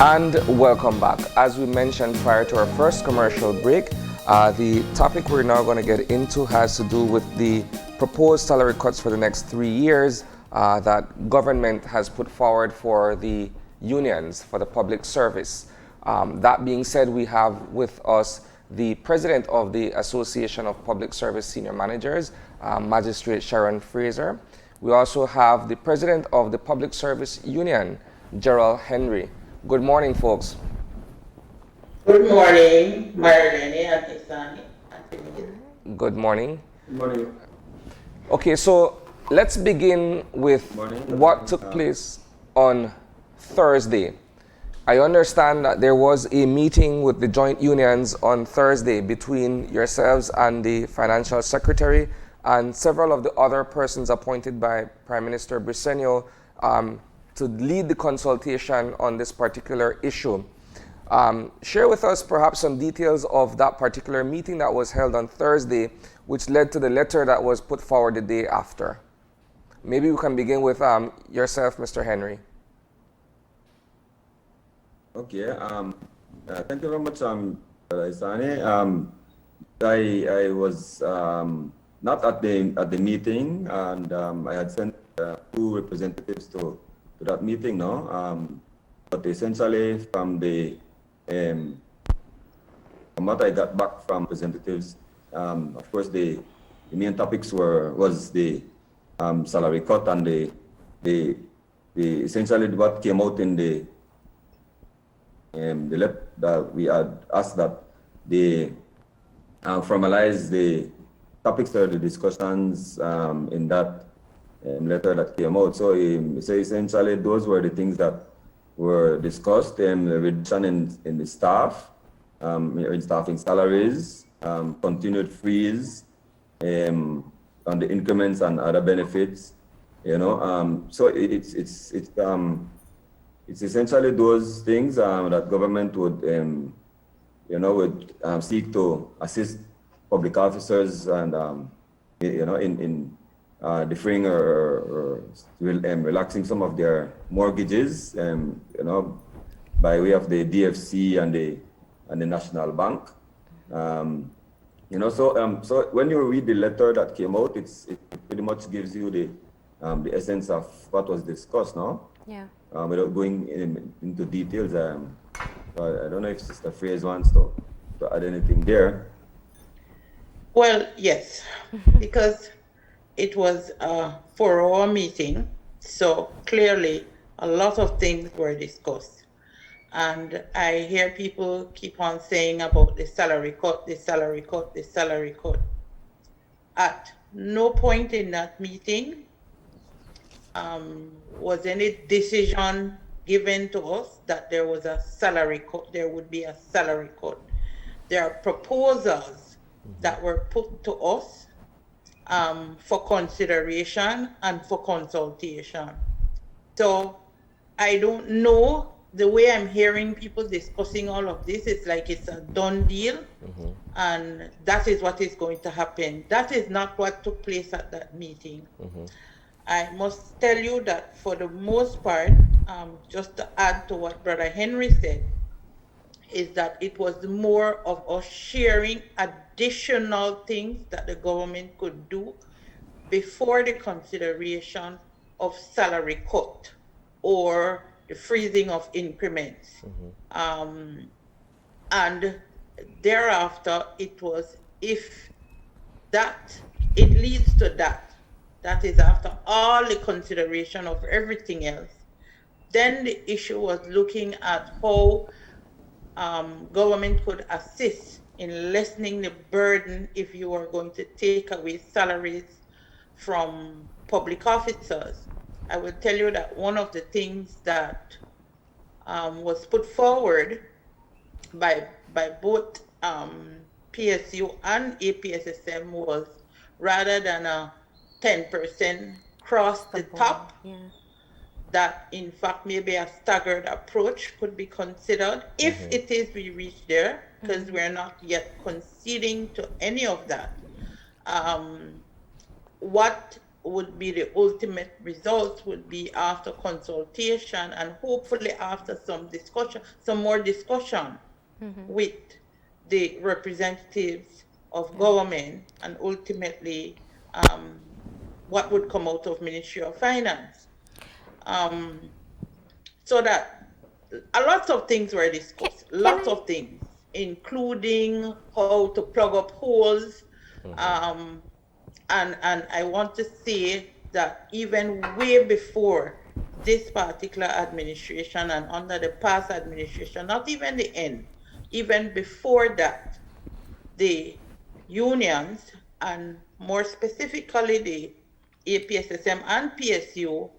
And welcome back. As we mentioned prior to our first commercial break, the topic we're now going to get into has to do with the proposed salary cuts for the next 3 years that government has put forward for the unions for the public service. That being said, we have with us the president of the Association of Public Service Senior Managers, Magistrate Sharon Fraser. We also have the president of the Public Service Union, Gerald Henry. Good morning, folks. Good morning, Marilyn and Isani. Good morning. Good morning. Okay, so let's begin with what took place on Thursday. I understand that there was a meeting with the joint unions on Thursday between yourselves and the financial secretary and several of the other persons appointed by Prime Minister Briceño to lead the consultation on this particular issue. Share with us perhaps some details of that particular meeting that was held on Thursday, which led to the letter that was put forward the day after. Maybe we can begin with yourself, Mr. Henry. Okay. Thank you very much, Isani. I was not at the meeting, and I had sent two representatives to that meeting, no. But essentially, from what I got back from representatives, of course, the main topics was the salary cut and the essentially what came out in the that we had asked that they formalize the topics or the discussions in that letter that came out. So essentially those were the things that were discussed, the reduction in the staff, in staffing salaries, continued freeze on the increments and other benefits, so it's essentially those things that government would, would seek to assist public officers and, in deferring or relaxing some of their mortgages, by way of the DFC and the National Bank. So when you read the letter that came out, it pretty much gives you the essence of what was discussed, no? Yeah. Without going into details, I don't know if Sister Fraser wants to add anything there. Well, yes, because it was a 4-hour meeting, so clearly a lot of things were discussed. And I hear people keep on saying about the salary cut, the salary cut, the salary cut. At no point in that meeting was any decision given to us that there was a salary cut, there would be a salary cut. There are proposals that were put to us for consideration and for consultation. So I don't know, the way I'm hearing people discussing all of this, it's like it's a done deal, and that is what is going to happen. That is not what took place at that meeting. I must tell you that for the most part, just to add to what Brother Henry said, is that it was more of us sharing additional things that the government could do before the consideration of salary cut or the freezing of increments. And thereafter, it was if that, it leads to that, that is after all the consideration of everything else, then the issue was looking at how government could assist in lessening the burden if you are going to take away salaries from public officers. I will tell you that one of the things that was put forward by both PSU and APSSM was, rather than a 10% cross the top, that in fact maybe a staggered approach could be considered if it is we reach there, because we're not yet conceding to any of that. What would be the ultimate results would be after consultation and hopefully after some more discussion with the representatives of government, and ultimately what would come out of Ministry of Finance. So that a lot of things were discussed, lots of things, including how to plug up holes. And I want to say that even way before this particular administration and under the past administration, not even the end, even before that, the unions, and more specifically the APSSM and PSU,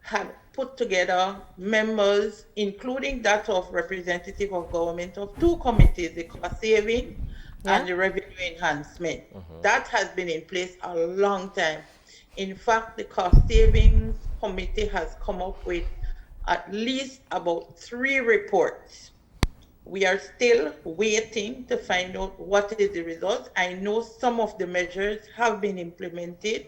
had put together members, including that of representative of government, of two committees, the cost saving and the revenue enhancement. That has been in place a long time. In fact, the cost savings committee has come up with at least about 3 reports. We are still waiting to find out what is the result. I know some of the measures have been implemented.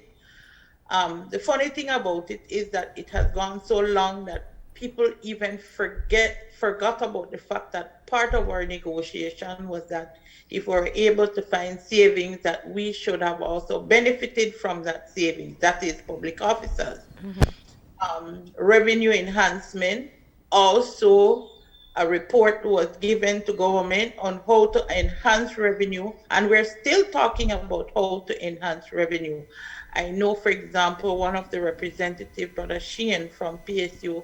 The funny thing about it is that it has gone so long that people even forgot about the fact that part of our negotiation was that if we're able to find savings, that we should have also benefited from that savings, that is public officers. Revenue enhancement, also a report was given to government on how to enhance revenue, and we're still talking about how to enhance revenue. I know, for example, one of the representatives, Brother Sharon from PSU,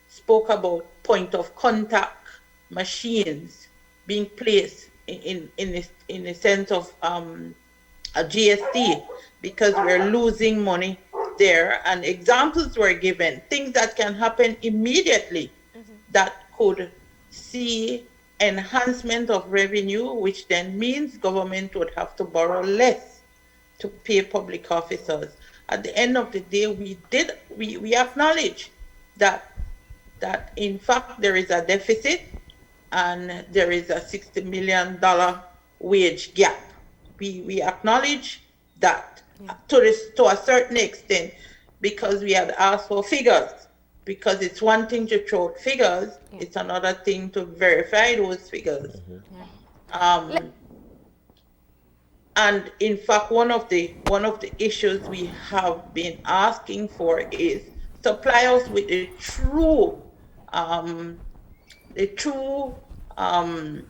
spoke about point of contact machines being placed in the sense of a GST, because we're losing money there, and examples were given, things that can happen immediately that could see enhancement of revenue, which then means government would have to borrow less to pay public officers. At the end of the day, we acknowledge that in fact there is a deficit and there is a $60 million wage gap. We acknowledge that to a certain extent, because we had asked for figures. Because it's one thing to throw out figures, it's another thing to verify those figures. And in fact, one of the issues we have been asking for is supply us with the true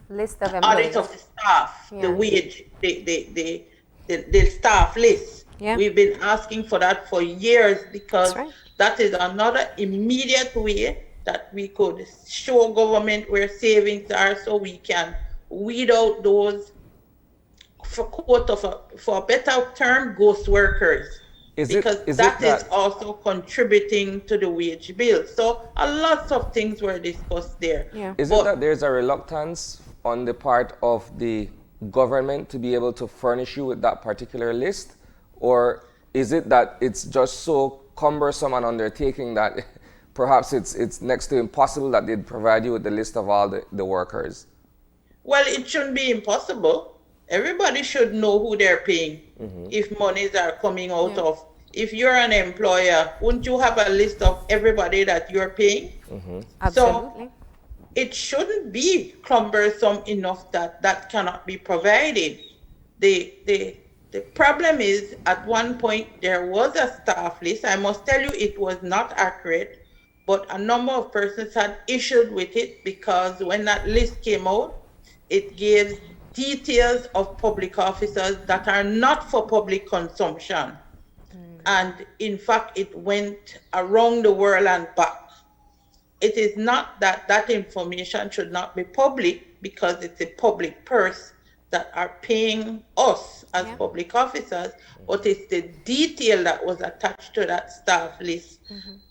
list of audit of the staff, the wage, the staff list. We've been asking for that for years, because that is another immediate way that we could show government where savings are, so we can weed out those, for a better term, ghost workers. Because that is also contributing to the wage bill. So a lot of things were discussed there. Is it that there's a reluctance on the part of the government to be able to furnish you with that particular list? Or is it that it's just so cumbersome an undertaking that perhaps it's next to impossible that they'd provide you with the list of all the workers? Well, it shouldn't be impossible. Everybody should know who they're paying if monies are coming out of. If you're an employer, wouldn't you have a list of everybody that you're paying? Absolutely. So it shouldn't be cumbersome enough that cannot be provided. The problem is, at one point there was a staff list. I must tell you, it was not accurate, but a number of persons had issued with it, because when that list came out, it gives details of public officers that are not for public consumption. And in fact, it went around the world and back. It is not that information should not be public, because it's a public purse that are paying us as public officers, but it's the detail that was attached to that staff list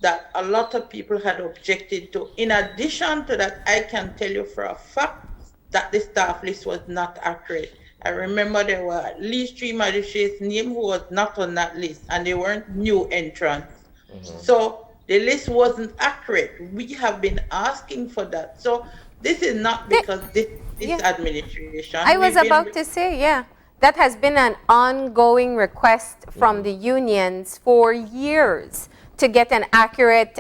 that a lot of people had objected to. In addition to that, I can tell you for a fact that the staff list was not accurate. I remember there were at least 3 magistrates' names who was not on that list, and they weren't new entrants. So the list wasn't accurate. We have been asking for that. So this is not because this administration. I was about to say, that has been an ongoing request from the unions for years to get an accurate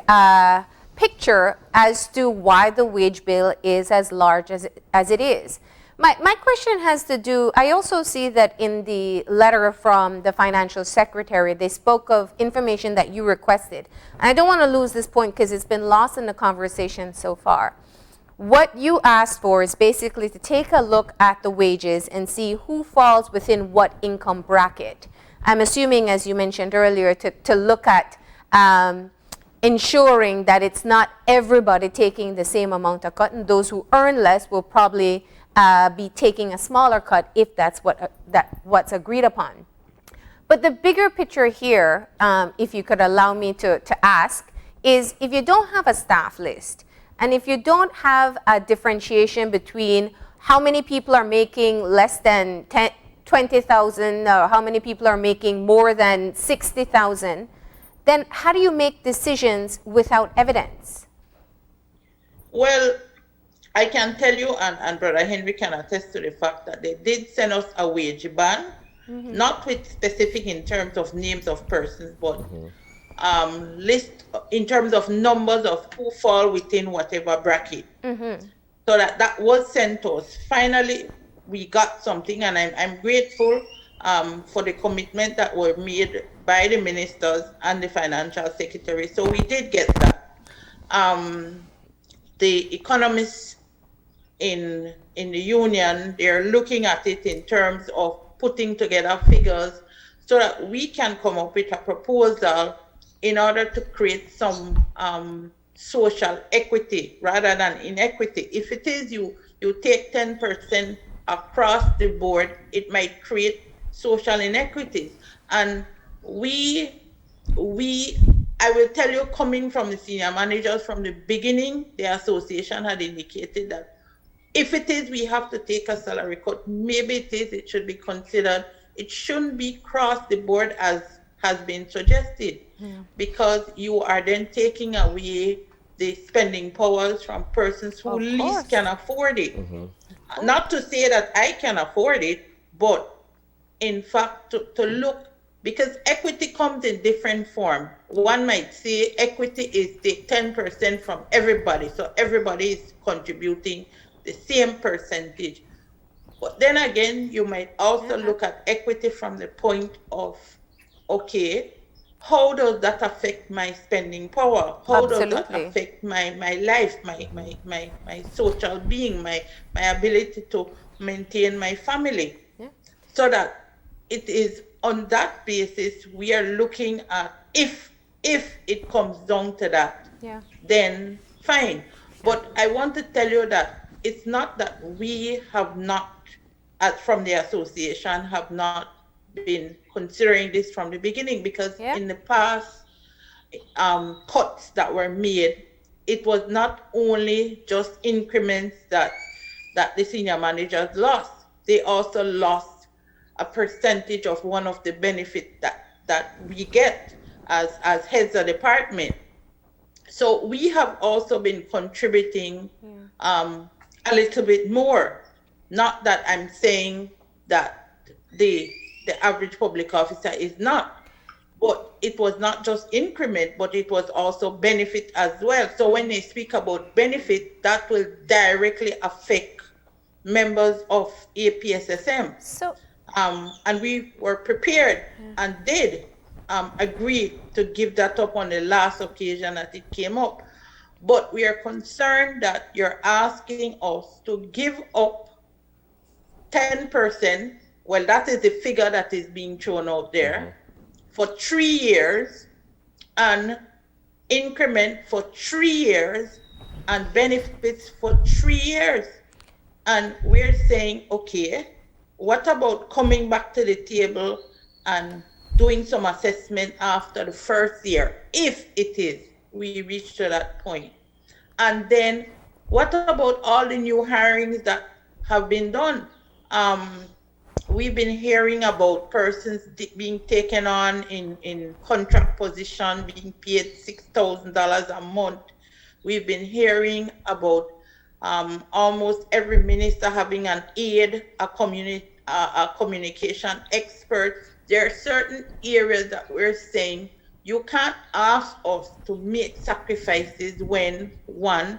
picture as to why the wage bill is as large as it is. My question has to do, I also see that in the letter from the financial secretary, they spoke of information that you requested. And I don't want to lose this point because it's been lost in the conversation so far. What you asked for is basically to take a look at the wages and see who falls within what income bracket. I'm assuming, as you mentioned earlier, to look at ensuring that it's not everybody taking the same amount of cut, and those who earn less will probably be taking a smaller cut if that's what's agreed upon. But the bigger picture here, if you could allow me to ask, is if you don't have a staff list, and if you don't have a differentiation between how many people are making less than 20,000 or how many people are making more than 60,000, then how do you make decisions without evidence? Well, I can tell you, and Brother Henry can attest to the fact that they did send us a wage ban, not with specific in terms of names of persons, but list in terms of numbers of who fall within whatever bracket. So that was sent to us. Finally, we got something, and I'm grateful for the commitment that were made by the ministers and the financial secretary. So we did get that. The economists in the union, they're looking at it in terms of putting together figures so that we can come up with a proposal in order to create some social equity rather than inequity. If it is you take 10% across the board, it might create social inequities. And I will tell you, coming from the senior managers from the beginning, the association had indicated that if it is we have to take a salary cut, maybe it should be considered. It shouldn't be across the board as has been suggested, because you are then taking away the spending powers from persons who least can afford it. Not to say that I can afford it, but in fact to look, because equity comes in different form. One might say equity is take 10% from everybody, so everybody is contributing the same percentage. But then again, you might also look at equity from the point of, okay, how does that affect my spending power? How does that affect my life, my social being, my ability to maintain my family? So that it is on that basis we are looking at, if it comes down to that, then fine. But I want to tell you that it's not that we have not, as from the association, have not been considering this from the beginning, because in the past cuts that were made, it was not only just increments that the senior managers lost, they also lost a percentage of one of the benefits that we get as heads of department. So we have also been contributing a little bit more. Not that I'm saying that the average public officer is not, but it was not just increment, but it was also benefit as well. So when they speak about benefit, that will directly affect members of APSSM. So, and we were prepared and did agree to give that up on the last occasion that it came up. But we are concerned that you're asking us to give up 10%. Well, that is the figure that is being thrown out there for 3 years, and increment for 3 years, and benefits for 3 years. And we're saying, okay, what about coming back to the table and doing some assessment after the first year, if it is we reach to that point? And then what about all the new hirings that have been done? We've been hearing about persons being taken on in contract position, being paid $6,000 a month. We've been hearing about almost every minister having an aide, a community a communication expert, there are certain areas that we're saying you can't ask us to make sacrifices when, one,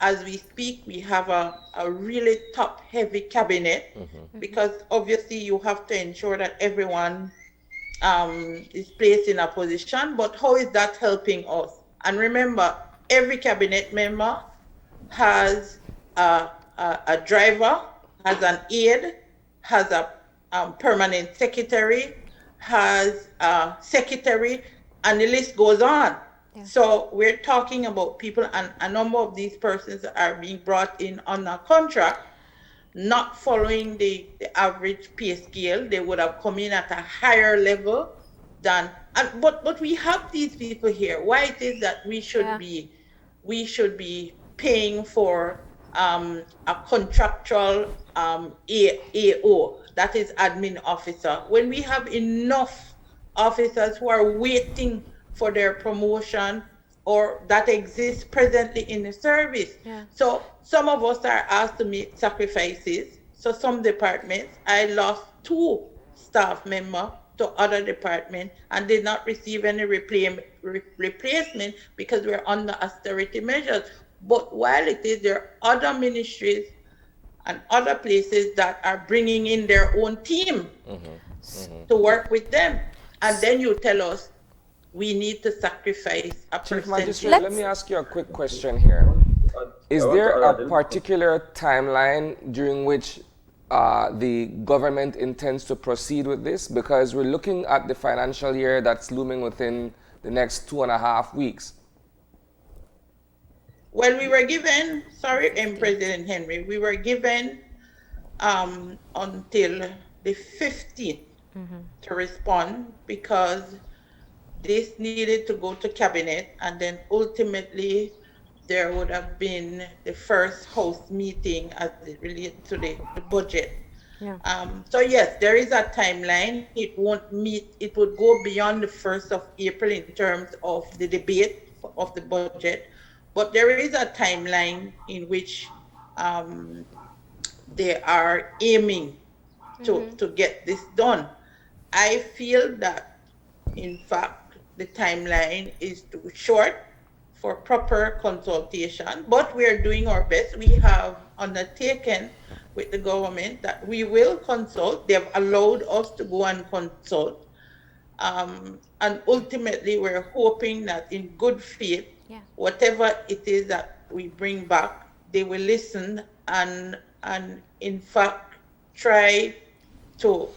as we speak, we have a really top-heavy cabinet, because obviously you have to ensure that everyone is placed in a position, but how is that helping us? And remember, every cabinet member has a driver, has an aide, has a permanent secretary, has a secretary, and the list goes on. Yeah. So we're talking about people, and a number of these persons are being brought in on a contract, not following the average pay scale. They would have come in at a higher level than, but we have these people here. Why it is that we should be paying for a contractual AO, that is admin officer, when we have enough officers who are waiting for their promotion or that exists presently in the service. Yeah. So some of us are asked to make sacrifices. So some departments, I lost 2 staff members to other departments and did not receive any replacement because we're under austerity measures. But while it is, there are other ministries and other places that are bringing in their own team to work with them. And then you tell us we need to sacrifice a Chief percentage. Magistrate, let me ask you a quick question here. Is there a particular timeline during which the government intends to proceed with this? Because we're looking at the financial year that's looming within the next 2.5 weeks. Well, we were given, President Henry, we were given until the 15th to respond, because this needed to go to cabinet, and then ultimately there would have been the first House meeting as it relates to the budget. Yeah. So yes, there is a timeline. It won't meet, it would go beyond the 1st of April in terms of the debate of the budget. But there is a timeline in which they are aiming to get this done. I feel that, in fact, the timeline is too short for proper consultation, but we are doing our best. We have undertaken with the government that we will consult. They have allowed us to go and consult. And ultimately, we're hoping that in good faith, whatever it is that we bring back, they will listen and in fact try for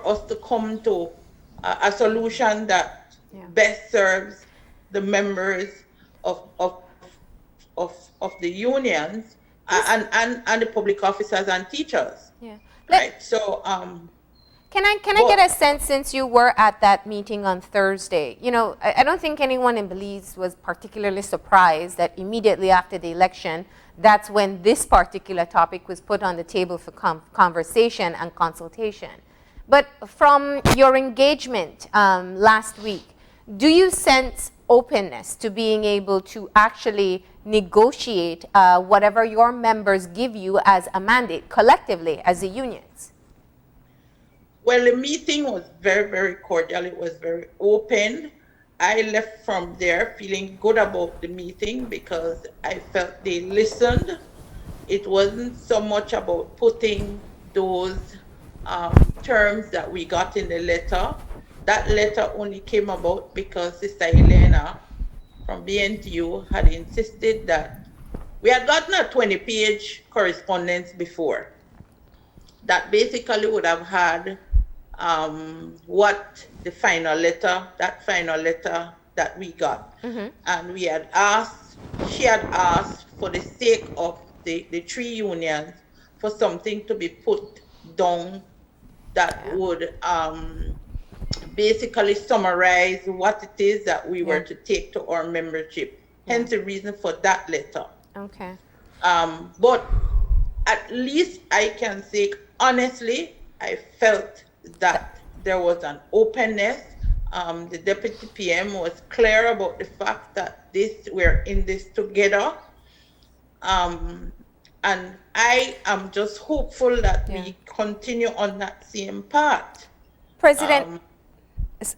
us to come to a solution that best serves the members of the unions and the public officers and teachers. Yeah. Right. So Can I get a sense, since you were at that meeting on Thursday, you know, I don't think anyone in Belize was particularly surprised that immediately after the election, that's when this particular topic was put on the table for conversation and consultation. But from your engagement last week, do you sense openness to being able to actually negotiate whatever your members give you as a mandate collectively as the unions? Well, the meeting was very, very cordial. It was very open. I left from there feeling good about the meeting because I felt they listened. It wasn't so much about putting those terms that we got in the letter. That letter only came about because Sister Elena from BNTU had insisted that we had gotten a 20-page correspondence before that basically would have had what the final letter that we got. And we had asked, she had asked for the sake of the 3 unions for something to be put down that would basically summarize what it is that we were to take to our membership. Hence the reason for that letter. Okay. But at least I can say honestly, I felt that there was an openness. The Deputy PM was clear about the fact that we're in this together. And I am just hopeful that we continue on that same path. President,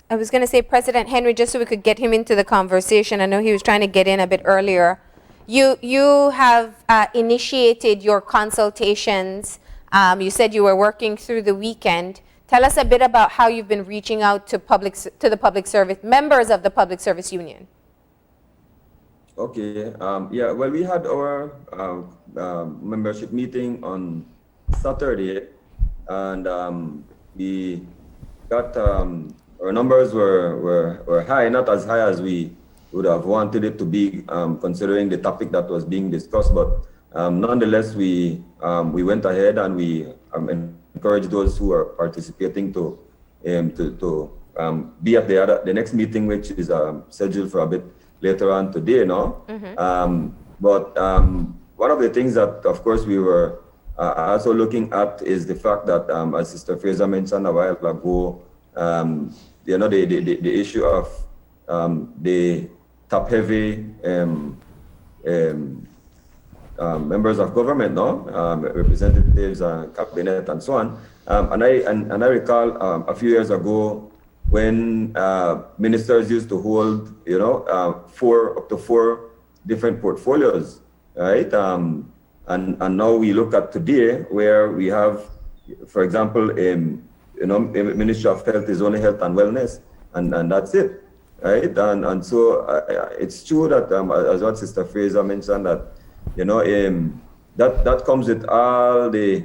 I was going to say President Henry, just so we could get him into the conversation. I know he was trying to get in a bit earlier. You have initiated your consultations. You said you were working through the weekend. Tell us a bit about how you've been reaching out to the public service members of the Public Service Union. Okay. Yeah. Well, we had our membership meeting on Saturday, and we got our numbers were high, not as high as we would have wanted it to be, considering the topic that was being discussed. But nonetheless, we went ahead and we encouraged those who are participating to be at the next meeting, which is scheduled for a bit later on today, no? But one of the things that, of course, we were also looking at is the fact that, as Sister Fraser mentioned a while ago, the issue of the top-heavy members of government, no, representatives, cabinet, and so on. And I recall a few years ago when ministers used to hold, up to four different portfolios, right? And now we look at today where we have, for example, Ministry of Health is only health and wellness, and that's it, right? And so it's true that, as what Sister Fraser mentioned, that that comes with all the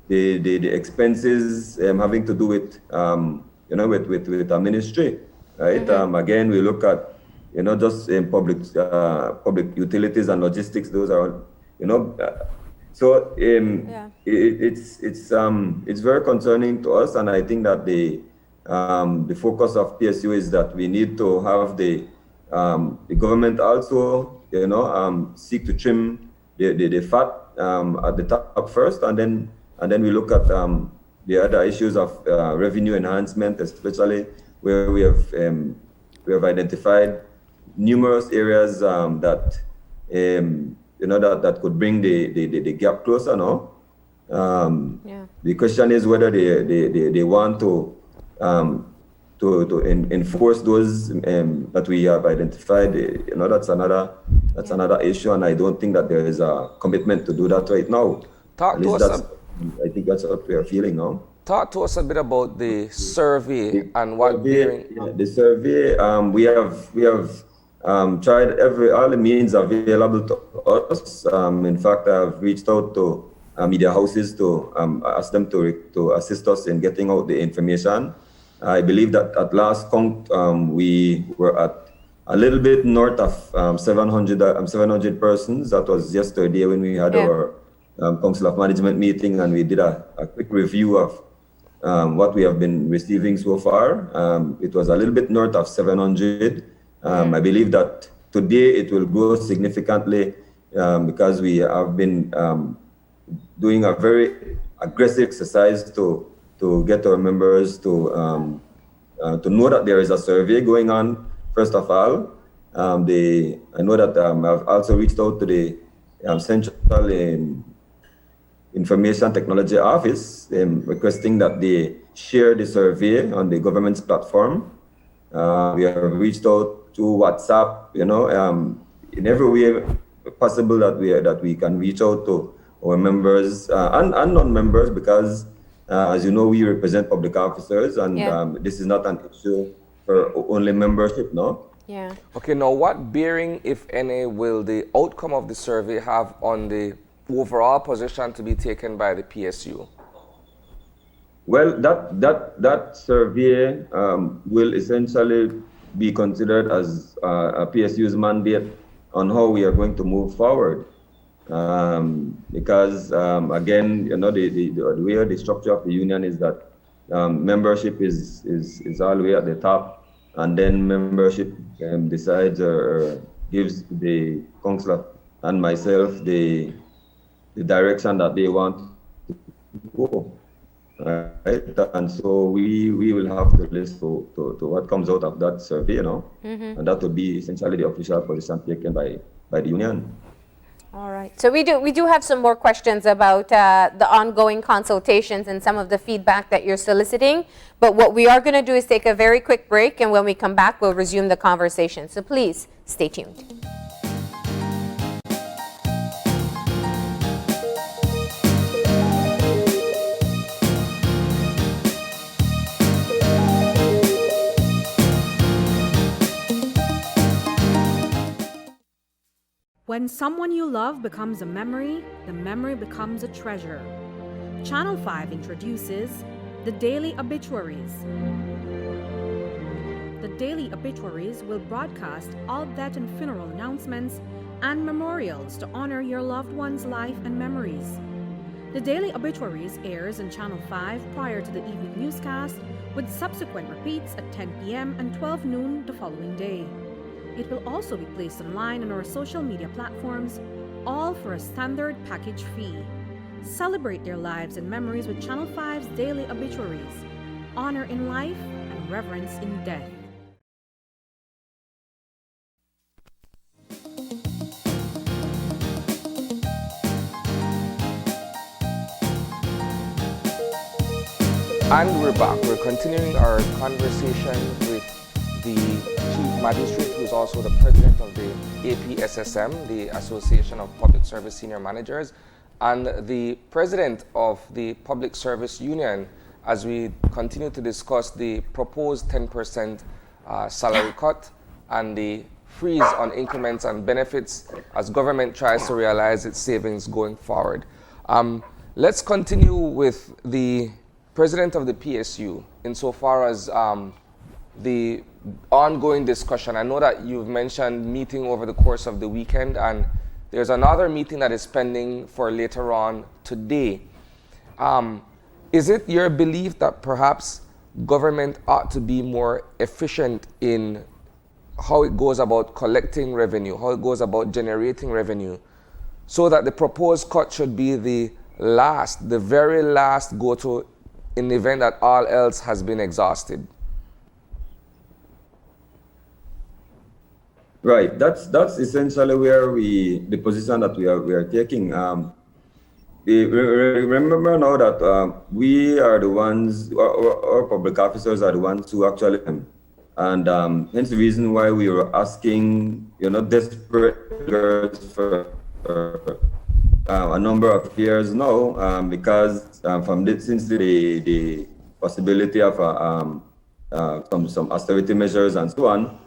expenses having to do with with our ministry, right? Again, we look at just public utilities and logistics. Those are so it's very concerning to us, and I think that the focus of PSU is that we need to have the government also seek to trim the fat at the top first, and then we look at the other issues of revenue enhancement, especially where we have identified numerous areas that that could bring the gap closer. No, the question is whether they want to enforce those that we have identified. That's another issue, and I don't think that there is a commitment to do that right now. I think that's what we are feeling now. Talk to us a bit about the survey and what the survey. We have tried all the means available to us. In fact, I've reached out to media houses to ask them to assist us in getting out the information. I believe that at last count, we were at a little bit north of 700 persons. That was yesterday when we had our Council of Management meeting, and we did a quick review of what we have been receiving so far. It was a little bit north of 700. I believe that today it will grow significantly because we have been doing a very aggressive exercise to get our members to know that there is a survey going on. First of all, I know that I've also reached out to the Central Information Technology Office requesting that they share the survey on the government's platform. We have reached out to WhatsApp, in every way possible that we can reach out to our members and non-members, because as you know, we represent public officers, and this is not an issue for only membership, no? Yeah. Okay, now what bearing, if any, will the outcome of the survey have on the overall position to be taken by the PSU? Well, that survey will essentially be considered as a PSU's mandate on how we are going to move forward. Because again, the way the structure of the union is that membership is all the way at the top, and then membership decides or gives the councillor and myself the direction that they want to go. Right? And so we will have to listen to what comes out of that survey, and that will be essentially the official position taken by the union. All right. So we do have some more questions about the ongoing consultations and some of the feedback that you're soliciting. But what we are going to do is take a very quick break, and when we come back, we'll resume the conversation. So please stay tuned. When someone you love becomes a memory, the memory becomes a treasure. Channel 5 introduces the Daily Obituaries. The Daily Obituaries will broadcast all death and funeral announcements and memorials to honor your loved one's life and memories. The Daily Obituaries airs on Channel 5 prior to the evening newscast, with subsequent repeats at 10 p.m. and 12 noon the following day. It will also be placed online on our social media platforms, all for a standard package fee. Celebrate their lives and memories with Channel 5's Daily Obituaries. Honor in life and reverence in death. And we're back. We're continuing our conversation with the Chief Magistrate, who's also the President of the APSSM, the Association of Public Service Senior Managers, and the President of the Public Service Union, as we continue to discuss the proposed 10% salary cut and the freeze on increments and benefits as government tries to realize its savings going forward. Let's continue with the President of the PSU insofar as the ongoing discussion. I know that you've mentioned meeting over the course of the weekend, and there's another meeting that is pending for later on today. Is it your belief that perhaps government ought to be more efficient in how it goes about collecting revenue, how it goes about generating revenue, so that the proposed cut should be the very last go-to in the event that all else has been exhausted? Right. That's essentially where the position that we are taking. Remember now that we are the ones, our public officers are the ones who actually, and hence the reason why we were asking, desperate for a number of years now, because since the possibility of some austerity measures and so on,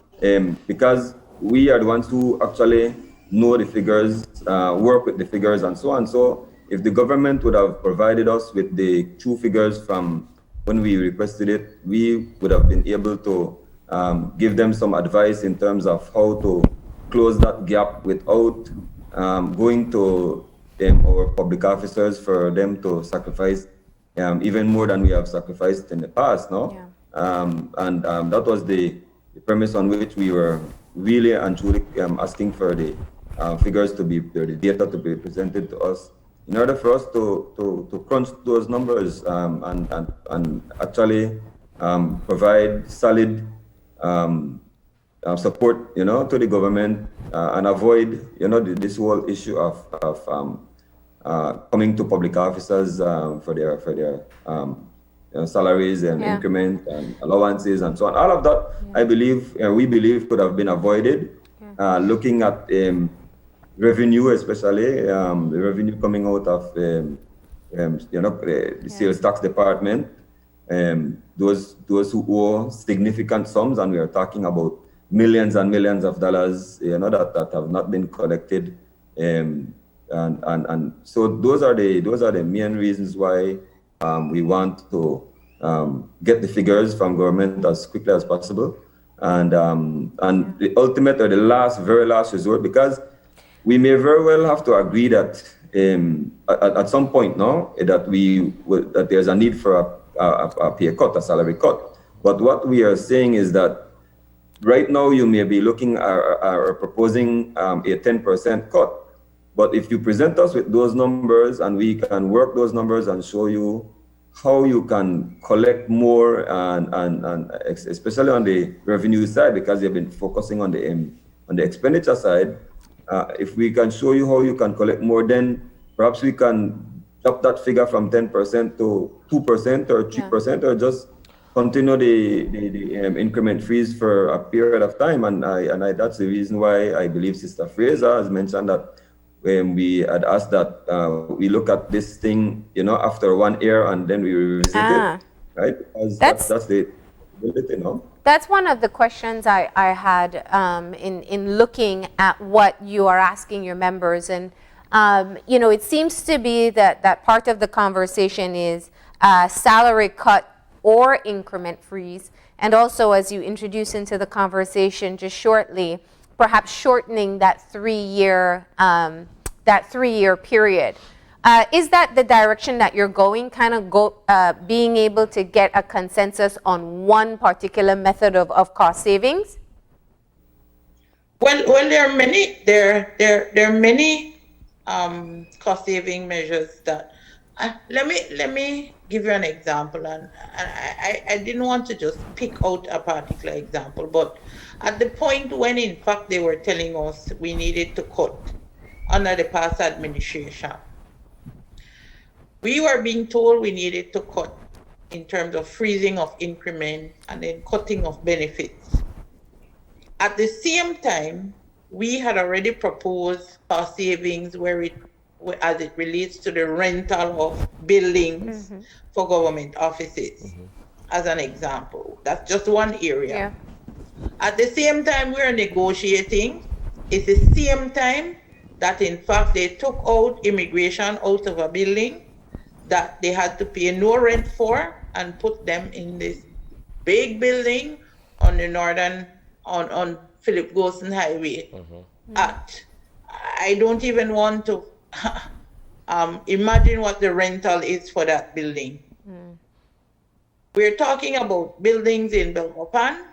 because we are the ones who actually know the figures, work with the figures and so on. So if the government would have provided us with the true figures from when we requested it, we would have been able to give them some advice in terms of how to close that gap without going to our public officers for them to sacrifice even more than we have sacrificed in the past, no? Yeah. That was the premise on which we were really and truly asking for the figures to be, the data to be presented to us in order for us to crunch those numbers and actually provide solid support, to the government and avoid, this whole issue of coming to public officers for their salaries and increment and allowances and so on. All of that, we believe could have been avoided. Looking at revenue, especially the revenue coming out of the sales tax department, those who owe significant sums, and we are talking about millions and millions of dollars, that have not been collected, and so those are the main reasons why we want to get the figures from government as quickly as possible, and the ultimate or the very last resort, because we may very well have to agree that at some point, that there's a need for a pay cut, a salary cut. But what we are saying is that right now you may be looking at proposing a 10% cut. But if you present us with those numbers and we can work those numbers and show you how you can collect more, and especially on the revenue side, because you've been focusing on the expenditure side, If we can show you how you can collect more, then perhaps we can drop that figure from 10% to 2% or 3%, or just continue the increment freeze for a period of time. And that's the reason why I believe Sister Fraser has mentioned that when we had asked that we look at this thing, after 1 year and then we revisit it, right? Because that's the ability, no? That's one of the questions I had in looking at what you are asking your members. And, it seems to be that part of the conversation is salary cut or increment freeze. And also, as you introduce into the conversation just shortly, perhaps shortening that 3-year period. Is that the direction that you're going, being able to get a consensus on one particular method of cost savings? Well, there are many cost saving measures that. Let me give you an example, and I didn't want to just pick out a particular example, but at the point when in fact they were telling us we needed to cut under the past administration, we were being told we needed to cut in terms of freezing of increment and then cutting of benefits. At the same time, we had already proposed cost savings as it relates to the rental of buildings for government offices, as an example. That's just one area. Yeah. At the same time we're negotiating, it's the same time that in fact they took out immigration out of a building that they had to pay no rent for and put them in this big building on the northern, on Philip Golson Highway. I don't even want to imagine what the rental is for that building. We're talking about buildings in Belmopan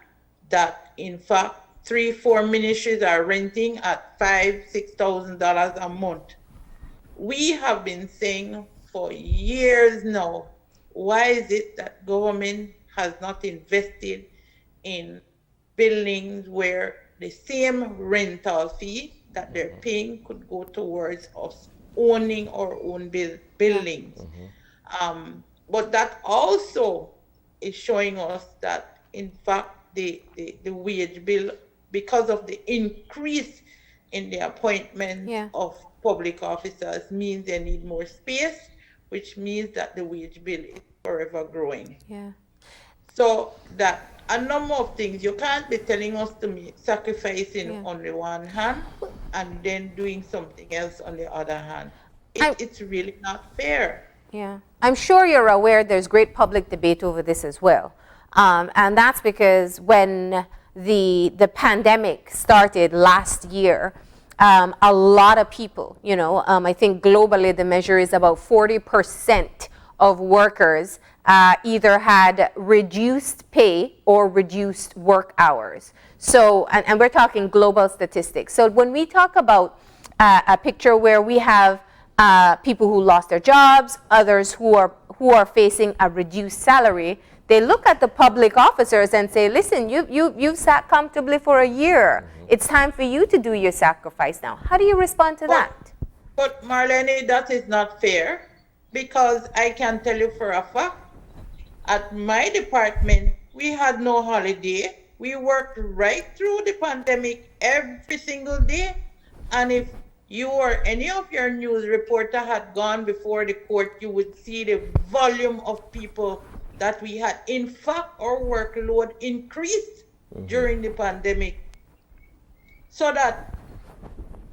that in fact 3-4 ministries are renting at $5,000-$6,000 a month. We have been saying for years now, why is it that government has not invested in buildings where the same rental fee that they're paying could go towards us owning our own buildings? But that also is showing us that in fact the wage bill, because of the increase in the appointment of public officers, means they need more space, which means that the wage bill is forever growing. So that a number of things, you can't be telling us to be sacrificing on the one hand and then doing something else on the other hand. It's really not fair. I'm sure you're aware there's great public debate over this as well. And that's because when the pandemic started last year, a lot of people, I think globally the measure is about 40% of workers either had reduced pay or reduced work hours. So, and we're talking global statistics. So when we talk about a picture where we have people who lost their jobs, others who are facing a reduced salary, they look at the public officers and say, listen, you've sat comfortably for a year. It's time for you to do your sacrifice now. How do you respond to that? But Marlene, that is not fair, because I can tell you for a fact, at my department, we had no holiday. We worked right through the pandemic every single day. And if you or any of your news reporter had gone before the court, you would see the volume of people that we had. In fact, our workload increased during the pandemic. So that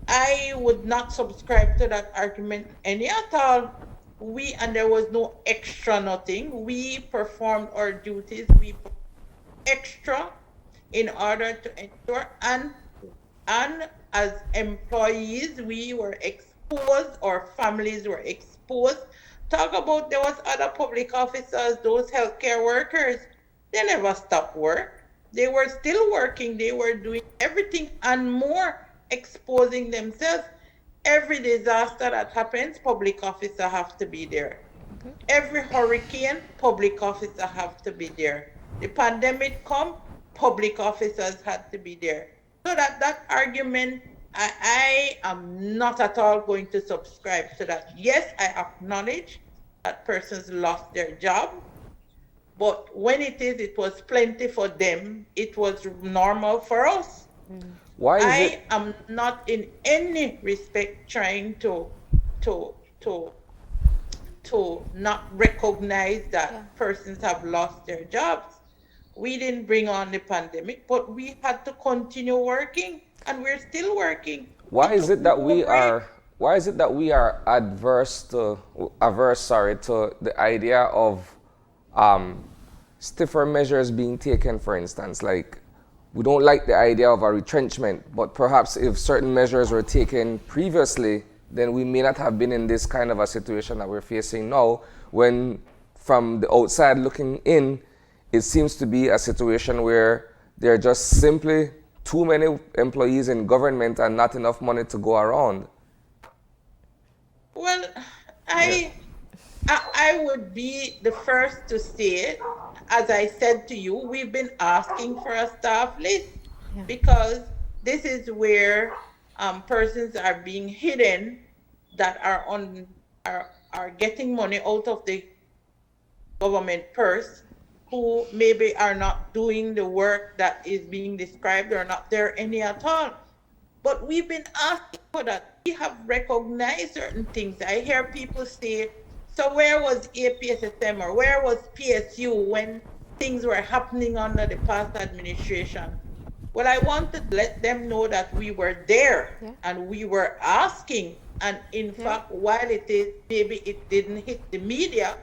I would not subscribe to that argument any at all. And there was no extra nothing. We performed our duties, we performed extra in order to ensure, and as employees, we were exposed, our families were exposed. Talk about there was other public officers, those healthcare workers, they never stopped work. They were still working, they were doing everything and more, exposing themselves. Every disaster that happens, public officers have to be there. Every hurricane, public officers have to be there. The pandemic come, public officers had to be there. So that argument I am not at all going to subscribe to that. Yes, I acknowledge that persons lost their job, but when it was plenty for them, it was normal for us. Why is it? I am not in any respect trying to to not recognize that persons have lost their jobs. We didn't bring on the pandemic, but we had to continue working, and we're still working. Why It is took it that no we break. are? Why is it that we are averse, sorry, to the idea of stiffer measures being taken? For instance, like we don't like the idea of a retrenchment, but perhaps if certain measures were taken previously, then we may not have been in this kind of a situation that we're facing now. When from the outside looking in, it seems to be a situation where there are just simply too many employees in government and not enough money to go around. Well, I would be the first to say, as I said to you, we've been asking for a staff list because this is where persons are being hidden that are getting money out of the government purse, who maybe are not doing the work that is being described or not there any at all. But we've been asking for that. We have recognized certain things. I hear people say, so where was APSSM or where was PSU when things were happening under the past administration? Well, I wanted to let them know that we were there and we were asking. And in fact, while maybe it didn't hit the media,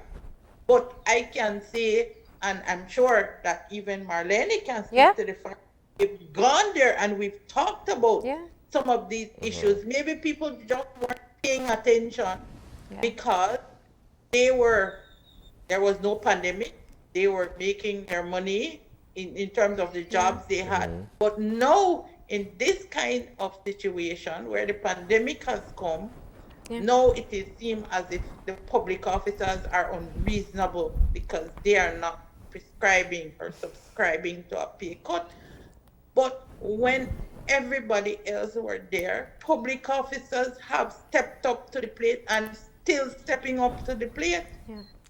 but I can say, and I'm sure that even Marlene can speak to the fact, we've gone there and we've talked about some of these issues. Maybe people just weren't paying attention because there was no pandemic. They were making their money in terms of the jobs they had. But now, in this kind of situation where the pandemic has come, now it seems as if the public officers are unreasonable because they are not prescribing or subscribing to a pay cut. But when everybody else were there, public officers have stepped up to the plate and still stepping up to the plate.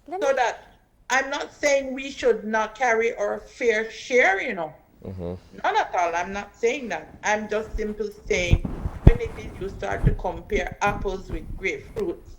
So that I'm not saying we should not carry our fair share, Not at all. I'm not saying that. I'm just simply saying when it is you start to compare apples with grapefruits,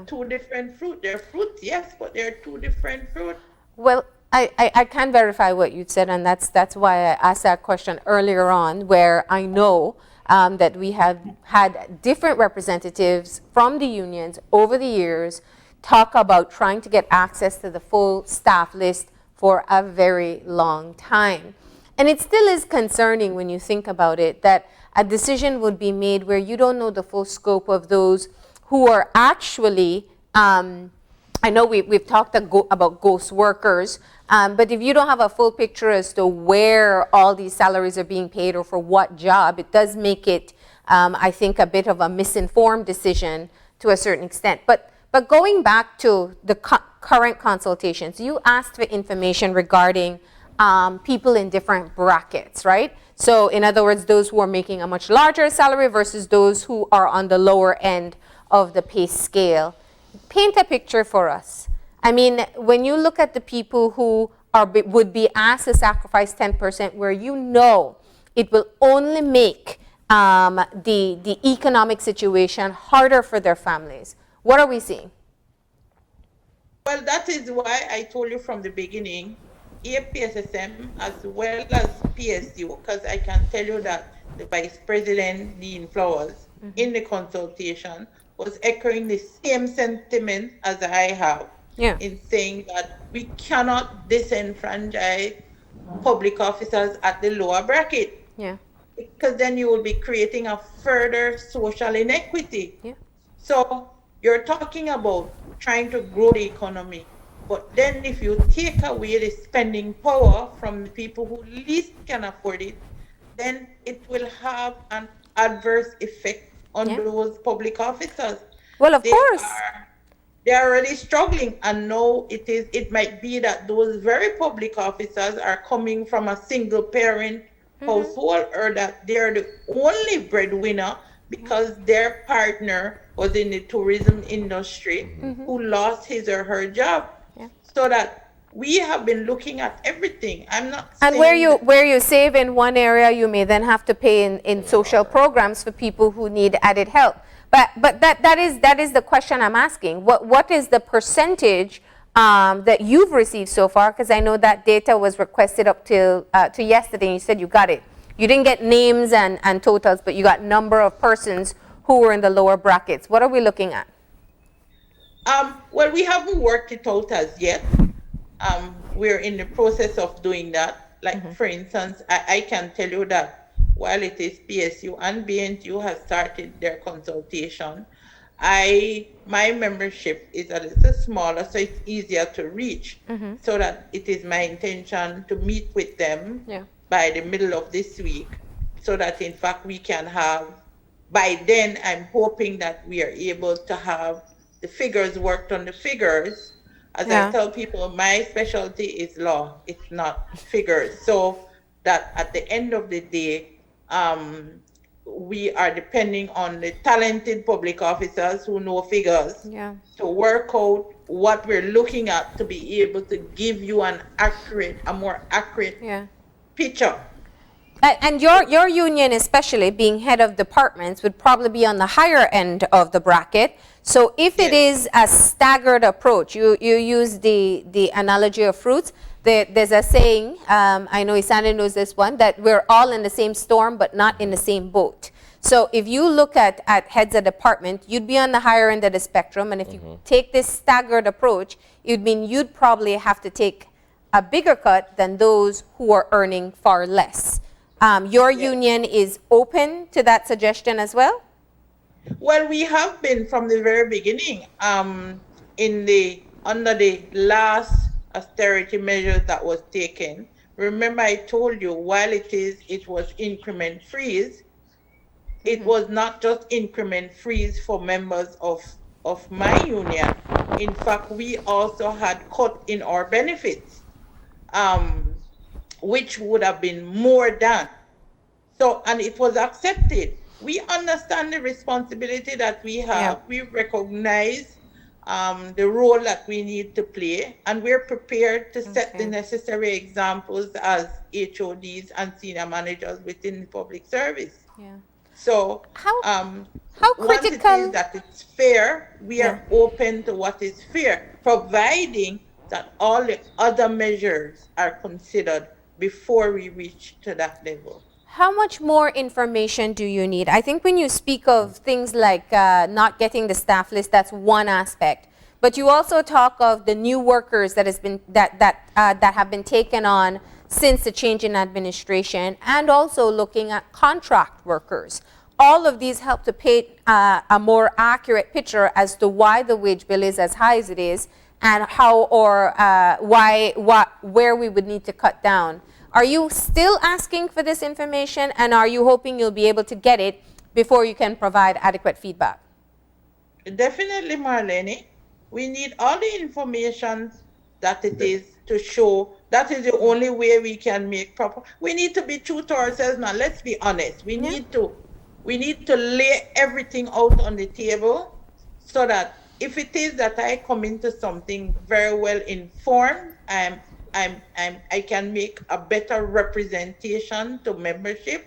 two different fruit. They're fruits, yes, but they're two different fruit. Well, I can verify what you said, and that's why I asked that question earlier on, where I know that we have had different representatives from the unions over the years talk about trying to get access to the full staff list for a very long time. And it still is concerning when you think about it, that a decision would be made where you don't know the full scope of those who are actually, I know we've talked about ghost workers, but if you don't have a full picture as to where all these salaries are being paid or for what job, it does make it, I think, a bit of a misinformed decision to a certain extent. But going back to the current consultations, you asked for information regarding people in different brackets, right? So in other words, those who are making a much larger salary versus those who are on the lower end of the pay scale. Paint a picture for us. I mean, when you look at the people who would be asked to sacrifice 10%, where you know it will only make the economic situation harder for their families, what are we seeing? Well, that is why I told you from the beginning, APSSM as well as PSU, because I can tell you that the Vice President, Dean Flowers, in the consultation was echoing the same sentiment as I have in saying that we cannot disenfranchise public officers at the lower bracket. Because then you will be creating a further social inequity. So you're talking about trying to grow the economy, but then if you take away the spending power from the people who least can afford it, then it will have an adverse effect on those public officers. Well, of course. They're already struggling, and now it might be that those very public officers are coming from a single parent household, or that they're the only breadwinner because their partner was in the tourism industry who lost his or her job. Yeah. So that we have been looking at everything. I'm not And saying where you save in one area, you may then have to pay in social programs for people who need added help. But that is the question I'm asking. What is the percentage that you've received so far? Because I know that data was requested up to yesterday, and you said you got it. You didn't get names and totals, but you got number of persons who were in the lower brackets. What are we looking at? Well, we haven't worked it out as yet. We're in the process of doing that. Like, for instance, I can tell you that while it is PSU and BNTU has started their consultation, my membership is a little smaller, so it's easier to reach. So that it is my intention to meet with them by the middle of this week, so that in fact we can have, by then I'm hoping that we are able to have the figures worked on the figures. As I tell people, my specialty is law, it's not figures. So that at the end of the day, we are depending on the talented public officers who know figures to work out what we're looking at to be able to give you a more accurate picture. And your union, especially being head of departments, would probably be on the higher end of the bracket. So if it is a staggered approach, you use the analogy of fruits. There's a saying, I know Isanda knows this one, that we're all in the same storm but not in the same boat. So if you look at heads of department, you'd be on the higher end of the spectrum, and if you take this staggered approach, it would mean you'd probably have to take a bigger cut than those who are earning far less. Your union is open to that suggestion as well? Well, we have been from the very beginning. Under the last austerity measures that was taken, remember I told you, while it was increment freeze, it was not just increment freeze for members of my union. In fact, we also had cut in our benefits, which would have been more than. So, and it was accepted. We understand the responsibility that we have. We recognize the role that we need to play, and we're prepared to set the necessary examples as HODs and senior managers within the public service. So, how critical? Once it is that it's fair, we are open to what is fair, providing that all the other measures are considered before we reach to that level. How much more information do you need? I think when you speak of things like not getting the staff list, that's one aspect. But you also talk of the new workers that have been taken on since the change in administration, and also looking at contract workers. All of these help to paint a more accurate picture as to why the wage bill is as high as it is, and how or where we would need to cut down. Are you still asking for this information, and are you hoping you'll be able to get it before you can provide adequate feedback? Definitely, Marlene. We need all the information that it is to show. That is the only way we can make proper. We need to be true to ourselves now. Let's be honest. We need to lay everything out on the table, so that if it is that I come into something very well informed, I can make a better representation to membership,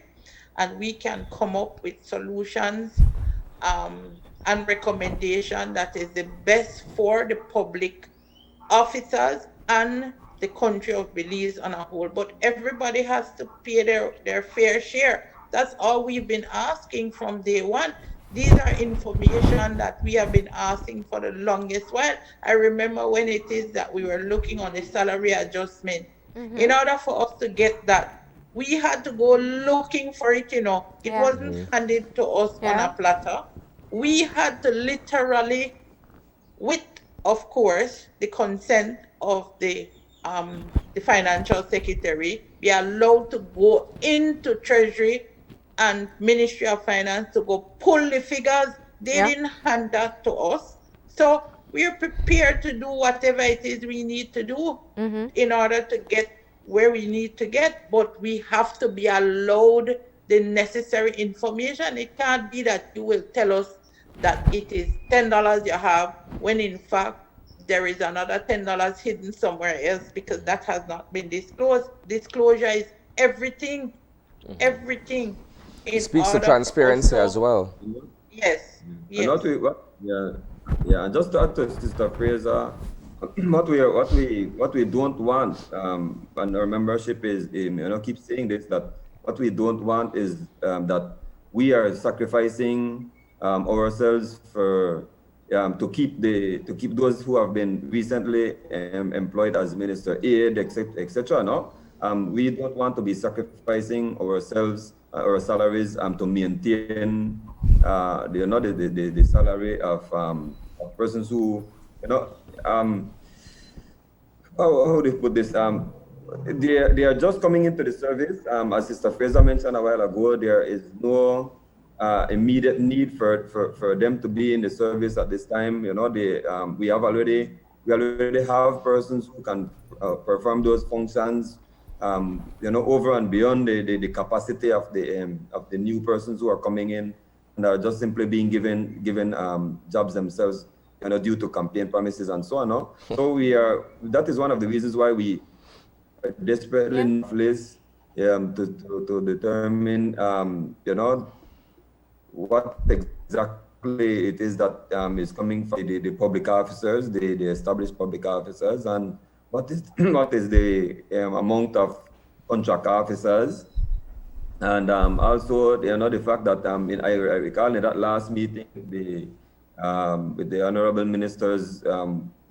and we can come up with solutions and recommendation that is the best for the public officers and the country of Belize on a whole. But everybody has to pay their fair share. That's all we've been asking from day one. These are information that we have been asking for the longest while. I remember when it is that we were looking on the salary adjustment. In order for us to get that, we had to go looking for it, It wasn't handed to us on a platter. We had to literally, with, of course, the consent of the financial secretary, be allowed to go into Treasury and Ministry of Finance to go pull the figures. They didn't hand that to us. So we are prepared to do whatever it is we need to do in order to get where we need to get, but we have to be allowed the necessary information. It can't be that you will tell us that it is $10 you have, when in fact there is another $10 hidden somewhere else, because that has not been disclosed. Disclosure is everything, everything. It speaks to transparency as well. Yes, And yes. and just to add to Sister Fraser, what we don't want, and our membership is, keep saying this, that what we don't want is that we are sacrificing ourselves for to keep those who have been recently employed as minister aid, etc. No, we don't want to be sacrificing ourselves, our salaries, to maintain the salary of persons who, how do you put this? They are just coming into the service. As Sister Fraser mentioned a while ago, there is no immediate need for them to be in the service at this time. We already have persons who can perform those functions, over and beyond the capacity of the new persons who are coming in and are just simply being given jobs themselves, due to campaign promises and so on. No? So that is one of the reasons why we are desperately in place to determine, what exactly it is that is coming from the public officers, the established public officers, and what is the amount of contract officers, and also the fact that I recall in that last meeting with the honorable ministers,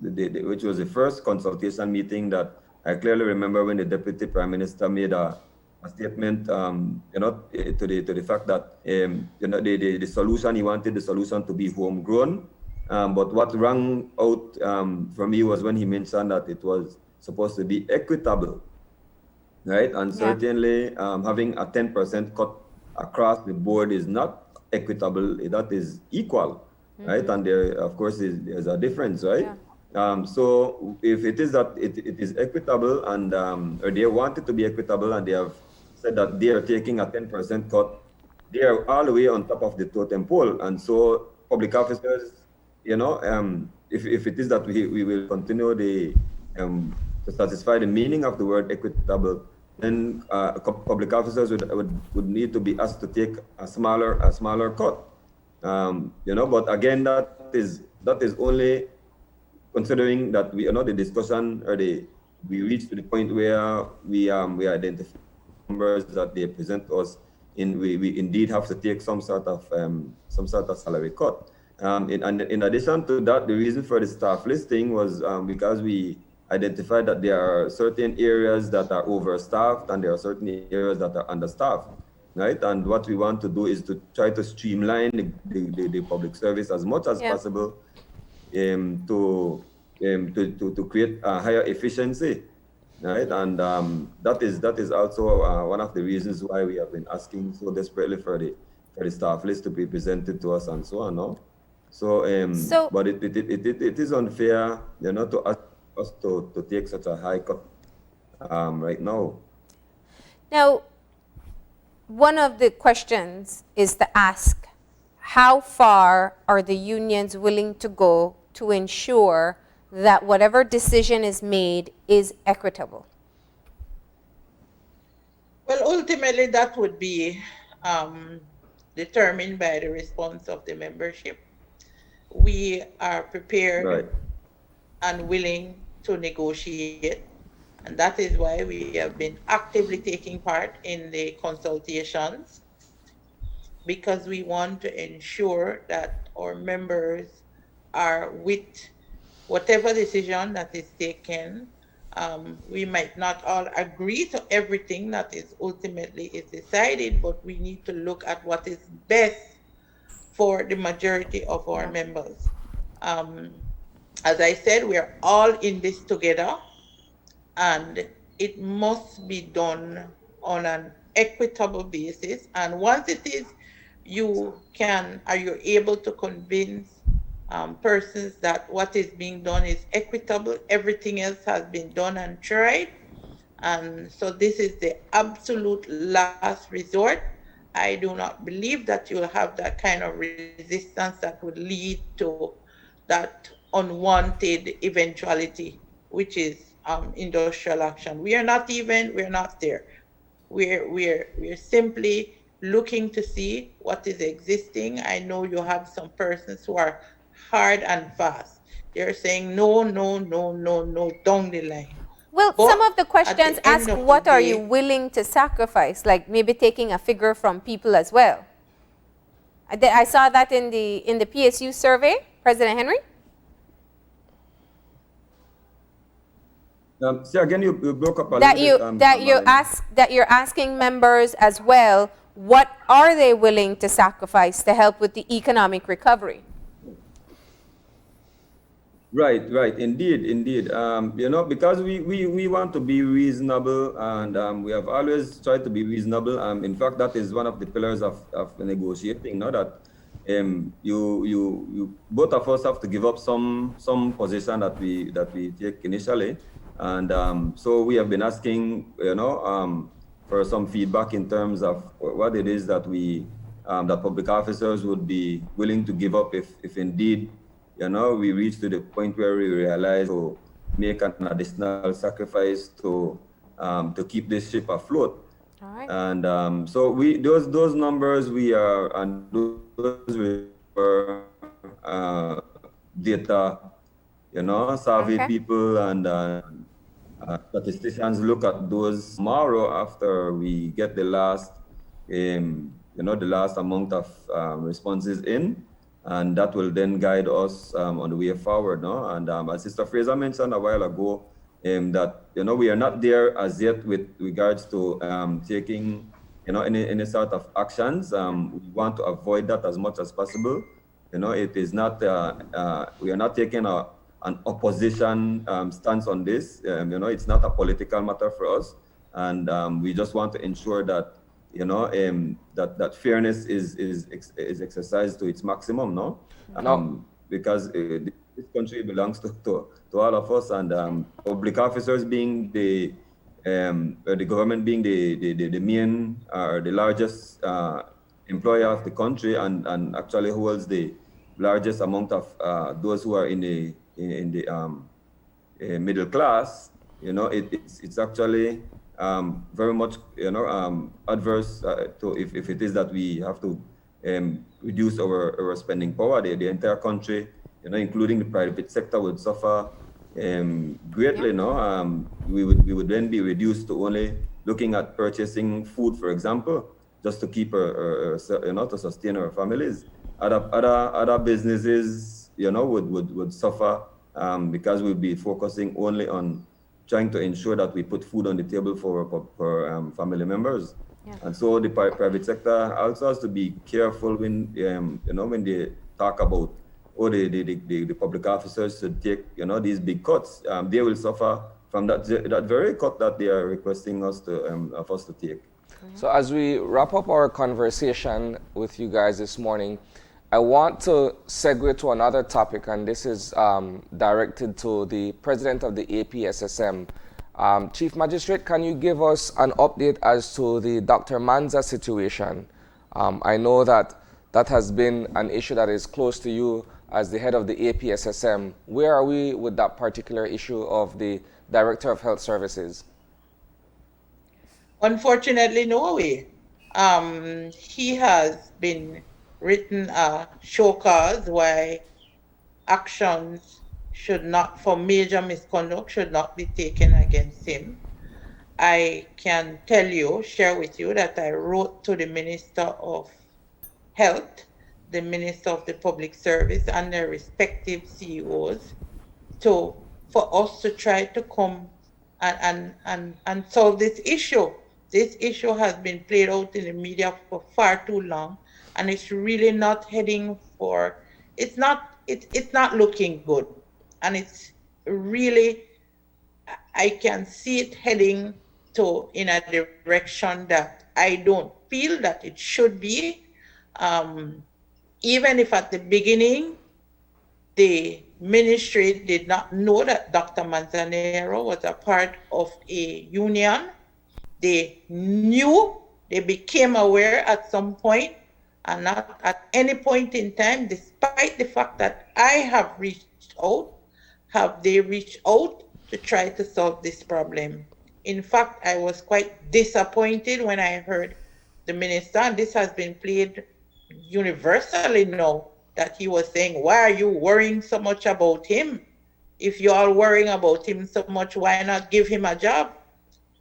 which was the first consultation meeting, that I clearly remember when the deputy prime minister made a statement, to the fact that the solution, he wanted the solution to be homegrown, but what rang out for me was when he mentioned that it was supposed to be equitable, right? And certainly having a 10% cut across the board is not equitable; that is equal, right? And there, of course, there's a difference, right? So if it is that it is equitable, and or they want it to be equitable, and they have said that they are taking a 10% cut, they are all the way on top of the totem pole. And so public officers, if it is that we will continue to satisfy the meaning of the word equitable, then public officers would need to be asked to take a smaller cut. But again, that is only considering that the discussion, or we reach to the point where we identify numbers that they present to us, we indeed have to take some sort of salary cut. In addition to that, the reason for the staff listing was because we identified that there are certain areas that are overstaffed and there are certain areas that are understaffed, right? And what we want to do is to try to streamline the public service as much as possible, to create a higher efficiency, right? And that is also one of the reasons why we have been asking so desperately for the staff list to be presented to us and so on. No? So, but it is unfair, to ask us to take such a high cut right now. Now, one of the questions is to ask, how far are the unions willing to go to ensure that whatever decision is made is equitable? Well, ultimately, that would be determined by the response of the membership. We are prepared and willing to negotiate, and that is why we have been actively taking part in the consultations, because we want to ensure that our members are with whatever decision that is taken. We might not all agree to everything that is ultimately decided, but we need to look at what is best for the majority of our members. As I said, we are all in this together, and it must be done on an equitable basis. And once it is, you're able to convince persons that what is being done is equitable, everything else has been done and tried, And so this is the absolute last resort. I do not believe that you'll have that kind of resistance that would lead to that unwanted eventuality, which is industrial action. We're not there. We're simply looking to see what is existing. I know you have some persons who are hard and fast. They're saying no, no, no, no, no, down the line. Well, But some of the at questions the end ask, of the what are you day- willing to sacrifice? Like maybe taking a figure from people as well. I saw that in the PSU survey, President Henry. See again, you broke up a That little you bit. that you're asking members as well, what are they willing to sacrifice to help with the economic recovery? Right, indeed. Because we want to be reasonable, and we have always tried to be reasonable. In fact, that is one of the pillars of negotiating. Now that you both of us have to give up some position that we take initially, and so we have been asking, for some feedback in terms of what it is that that public officers would be willing to give up if indeed, we reach to the point where we realize to make an additional sacrifice to keep this ship afloat. All right. And so those numbers and those were data, savvy Okay. people and statisticians look at those tomorrow after we get the last, the last amount of responses in. And that will then guide us on the way forward, no? And as Sister Fraser mentioned a while ago, that we are not there as yet with regards to taking any sort of actions. We want to avoid that as much as possible. It is not we are not taking an opposition stance on this. It's not a political matter for us, and we just want to ensure that that fairness is exercised to its maximum, no? Because this country belongs to all of us, and public officers being the government being the main or the largest employer of the country, and actually holds the largest amount of those who are in the middle class. It's actually very much adverse to if it is that we have to reduce our spending power. The entire country, including the private sector, would suffer greatly. No, we would then be reduced to only looking at purchasing food, for example, just to keep to sustain our families. Other businesses, would suffer because we'll be focusing only on trying to ensure that we put food on the table for family members. Yeah. And so the private sector also has to be careful when when they talk about the public officers should take these big cuts. They will suffer from that very cut that they are requesting us to take. So as we wrap up our conversation with you guys this morning, I want to segue to another topic, and this is directed to the president of the APSSM. Chief Magistrate, can you give us an update as to the Dr. Manza situation? I know that has been an issue that is close to you as the head of the APSSM. Where are we with that particular issue of the Director of Health Services? Unfortunately, no way. He has been written a show cause why actions for major misconduct should not be taken against him. I can share with you that I wrote to the Minister of Health, the Minister of the Public Service, and their respective CEOs for us to try to come and solve this issue. This issue has been played out in the media for far too long, and it's really not it's not looking good. And it's really, I can see it heading in a direction that I don't feel that it should be. Even if at the beginning, the ministry did not know that Dr. Manzanero was a part of a union. They knew, they became aware at some point, and not at any point in time, despite the fact that I have reached out, have they reached out to try to solve this problem. In fact, I was quite disappointed when I heard the minister, and this has been played universally now, that he was saying, why are you worrying so much about him? If you're all worrying about him so much, why not give him a job?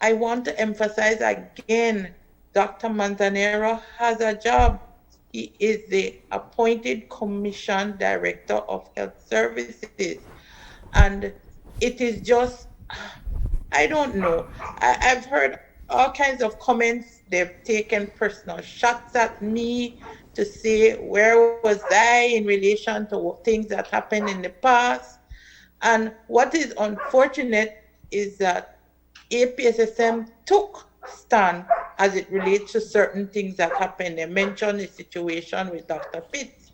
I want to emphasize again, Dr. Manzanero has a job. He is the appointed Commission Director of Health Services. And it is just, I don't know. I've heard all kinds of comments. They've taken personal shots at me to say, where was I in relation to things that happened in the past? And what is unfortunate is that APSSM took stand as it relates to certain things that happened. They mentioned the situation with Dr. Pitts.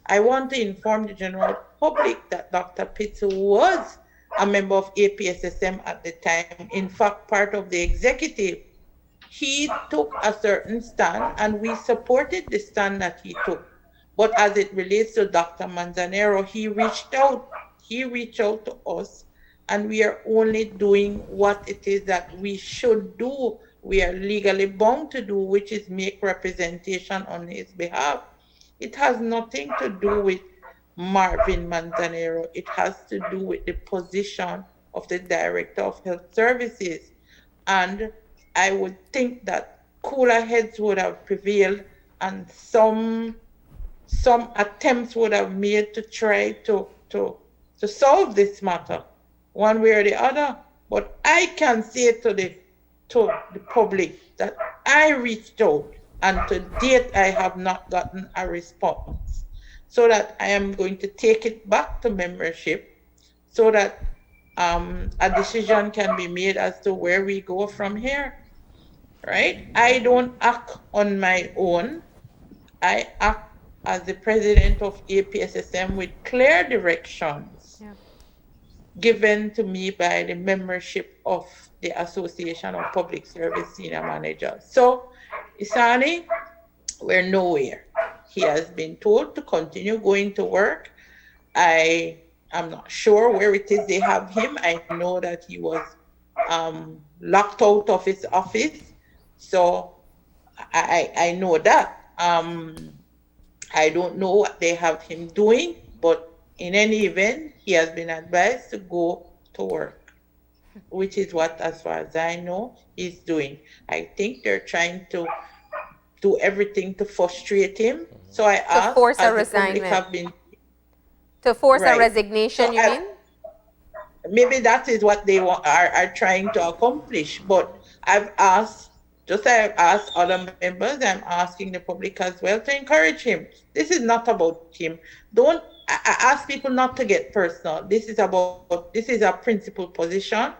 I want to inform the general public that Dr. Pitts was a member of APSSM at the time, in fact, part of the executive. He took a certain stand, and we supported the stand that he took. But as it relates to Dr. Manzanero, he reached out. He reached out to us, and we are only doing what it is that we should do. We are legally bound to do, which is make representation on his behalf. It has nothing to do with Marvin Manzanero. It has to do with the position of the Director of Health Services. And I would think that cooler heads would have prevailed, and some attempts would have made to try to solve this matter one way or the other. But I can say to the public that I reached out, and to date I have not gotten a response. So that I am going to take it back to membership, so that a decision can be made as to where we go from here. Right? I don't act on my own. I act as the president of APSSM with clear directions given to me by the membership of the Association of Public Service Senior Managers. So, Isani, we're nowhere. He has been told to continue going to work. I am not sure where it is they have him. I know that he was locked out of his office. So I know that. I don't know what they have him doing, but in any event, he has been advised to go to work, which is what, as far as I know, he's doing. I think they're trying to do everything to frustrate him. So I asked, to force a resignation. To force a resignation, so you mean? Maybe that is what they are trying to accomplish. But I've asked, just like I've asked other members, I'm asking the public as well to encourage him. This is not about him. I ask people not to get personal. This is a principled position.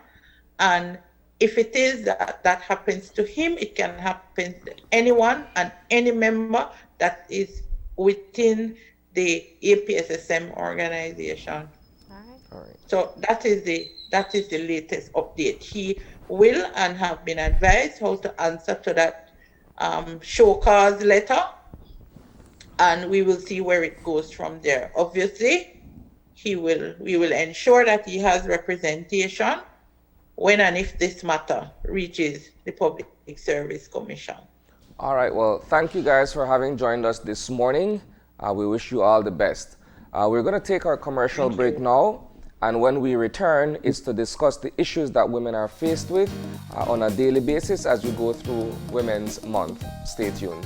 And if it is that happens to him, it can happen to anyone and any member that is within the APSSM organization. All right. So that is the latest update. He will and have been advised how to answer to that show cause letter, and we will see where it goes from there. Obviously, we will ensure that he has representation when and if this matter reaches the Public Service Commission. All right, well, thank you guys for having joined us this morning. We wish you all the best. We're going to take our commercial break now, and when we return, it's to discuss the issues that women are faced with on a daily basis as we go through Women's Month. Stay tuned.